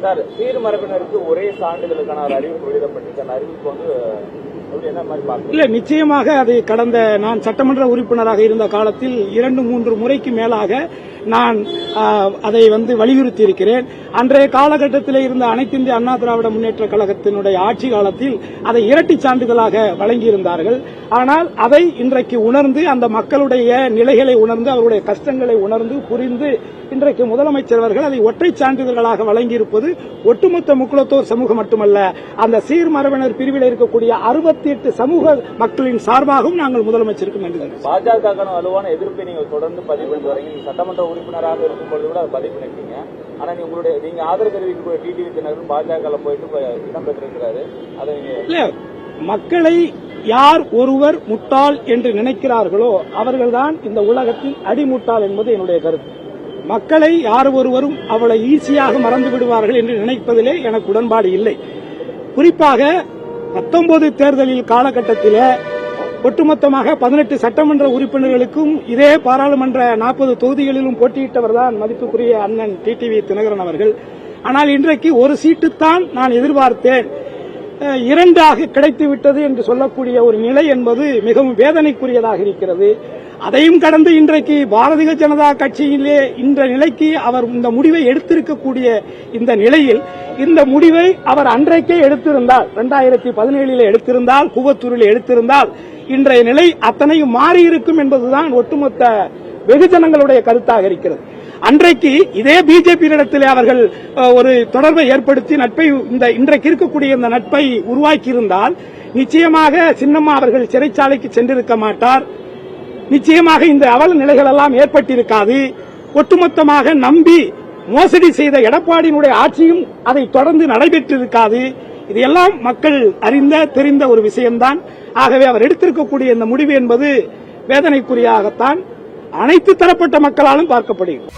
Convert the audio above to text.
Sir, சீர்மரபினருக்கு ஒரே சான்றிதழுக்கான ஒரு அறிவிப்பு வெளியிடப்பட்டிருக்கு. அந்த அறிவிப்பு வந்து என்ன மாதிரி பார்க்க? இல்ல, நிச்சயமாக அது கடந்த நான் சட்டமன்ற உறுப்பினராக இருந்த காலத்தில் 2-3 முறைக்கு மேலாக நான் அதை வலியுறுத்தி இருக்கிறேன். அன்றைய காலகட்டத்தில் இருந்த அனைத்து இந்திய அண்ணா திராவிட முன்னேற்ற கழகத்தினுடைய ஆட்சி காலத்தில் அதை இரட்டி சான்றிதழாக வழங்கியிருந்தார்கள். ஆனால் அதை இன்றைக்கு உணர்ந்து, அந்த மக்களுடைய நிலைகளை உணர்ந்து, அவருடைய கஷ்டங்களை உணர்ந்து புரிந்து இன்றைக்கு முதலமைச்சர் அவர்கள் அதை ஒற்றை சான்றிதழ்களாக வழங்கியிருப்பது ஒட்டுமொத்த முக்குளத்தோர் சமூகம் மட்டுமல்ல, அந்த சீர்மரபினர் பிரிவில் இருக்கக்கூடிய 68 சமூக மக்களின் சார்பாகவும் நாங்கள் முதலமைச்சருக்கு நன்றி தெரிவிக்கிறோம். பாஜக வலுவான எதிர்ப்பை நீங்கள் தொடர்ந்து பதிவு பண்ணி வரீங்க. சட்டமன்ற உறுப்பினராக இருக்கும்போது கூட அதை பதிவு பண்ணிருக்கீங்க. ஆனா நீங்க ஆதரவு தெரிவிக்கக்கூடிய டிடிவி தினகரன் பாஜக போயிட்டு இடம்பெற்றிருக்கிறாரு. அதை இல்ல, மக்களை யார் ஒருவர் முட்டாள் என்று நினைக்கிறார்களோ அவர்கள்தான் இந்த உலகத்தில் அடிமுட்டாள் என்பது என்னுடைய கருத்து. மக்களை யார் ஒருவரும் அவளை ஈஸியாக மறந்து விடுவார்கள் என்று நினைப்பதிலே எனக்கு உடன்பாடு இல்லை. குறிப்பாக 19 தேர்தலில் காலகட்டத்தில் ஒட்டுமொத்தமாக 18 சட்டமன்ற உறுப்பினர்களுக்கும் இதே பாராளுமன்ற 40 தொகுதிகளிலும் போட்டியிட்டவர்தான் மதிப்புக்குரிய அண்ணன் டிடிவி தினகரன் அவர்கள். ஆனால் இன்றைக்கு ஒரு சீட்டுத்தான் நான் எதிர்பார்த்தேன், 2 கிடைத்துவிட்டது என்று சொல்லக்கூடிய ஒரு நிலை என்பது மிகவும் வேதனைக்குரியதாக இருக்கிறது. அதையும் கடந்து இன்றைக்கு பாரதிய ஜனதா கட்சியிலே இந்த நிலைக்கு அவர் இந்த முடிவை எடுத்திருக்கக்கூடிய இந்த நிலையில், இந்த முடிவை அவர் அன்றைக்கே எடுத்திருந்தால், 2017 எடுத்திருந்தால், கூவத்தூரில் எடுத்திருந்தால் இன்றைய நிலை அத்தனையும் மாறியிருக்கும் என்பதுதான் ஒட்டுமொத்த வெகுஜனங்களுடைய கருத்தாக இருக்கிறது. அன்றைக்கு இதே பிஜேபியிடத்தில் அவர்கள் ஒரு தொடர்பை ஏற்படுத்தி நட்பை, இன்றைக்கு இருக்கக்கூடிய இந்த நட்பை உருவாக்கியிருந்தால் நிச்சயமாக சின்னம்மா அவர்கள் சிறைச்சாலைக்கு சென்றிருக்க மாட்டார். நிச்சயமாக இந்த அவல நிலைகள் எல்லாம் ஏற்பட்டிருக்காது. ஒட்டுமொத்தமாக நம்பி மோசடி செய்த எடப்பாடியினுடைய ஆட்சியும் அதை தொடர்ந்து நடைபெற்றிருக்காது. இதையெல்லாம் மக்கள் தெரிந்த ஒரு விஷயம்தான். ஆகவே அவர் எடுத்திருக்கக்கூடிய இந்த முடிவு என்பது வேதனைக்குரியாகத்தான் அனைத்து தரப்பட்ட மக்களாலும் பார்க்கப்படுகிறது.